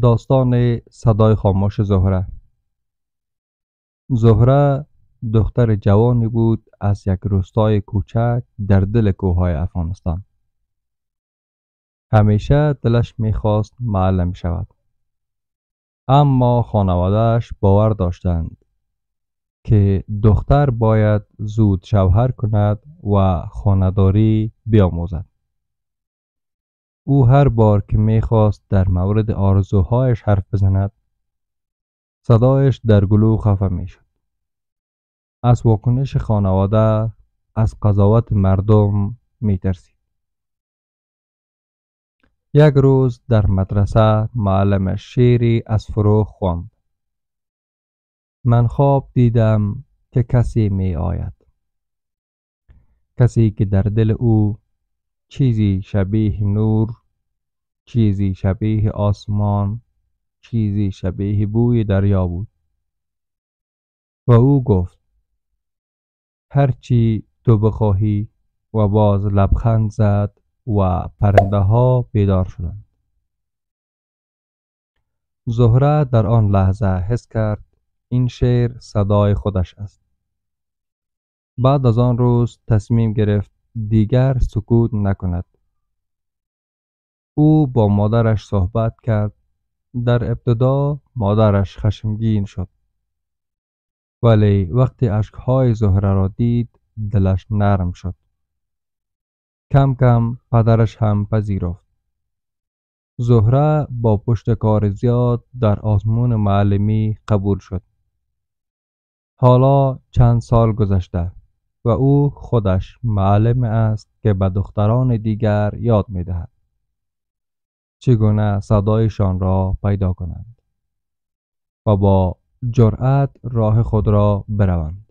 داستان صدای خاموش زهره. زهره دختر جوانی بود از یک روستای کوچک در دل کوههای افغانستان. همیشه دلش میخواست معلم شود، اما خانوادهش باور داشتند که دختر باید زود شوهر کند و خانه‌داری بیاموزد. او هر بار که میخواست در مورد آرزوهایش حرف بزند، صدایش در گلو خفه میشد. از واکنش خانواده، از قضاوت مردم میترسید. یک روز در مدرسه معلمش شعری از فروغ خواند. من خواب دیدم که کسی می آید، کسی که در دل او چیزی شبیه نور، چیزی شبیه آسمان، چیزی شبیه بوی دریا بود. و او گفت هرچی تو بخواهی، و باز لبخند زد و پرنده ها بیدار شدند. زهره در آن لحظه حس کرد این شعر صدای خودش است. بعد از آن روز تصمیم گرفت دیگر سکوت نکند. او با مادرش صحبت کرد. در ابتدا مادرش خشمگین شد، ولی وقتی اشکهای زهره را دید دلش نرم شد. کم کم پدرش هم پذیرفت. زهره با پشت کار زیاد در آزمون معلمی قبول شد. حالا چند سال گذشته و او خودش معلم است که به دختران دیگر یاد می دهد چگونه صدایشان را پیدا کنند و با جرأت راه خود را بروند.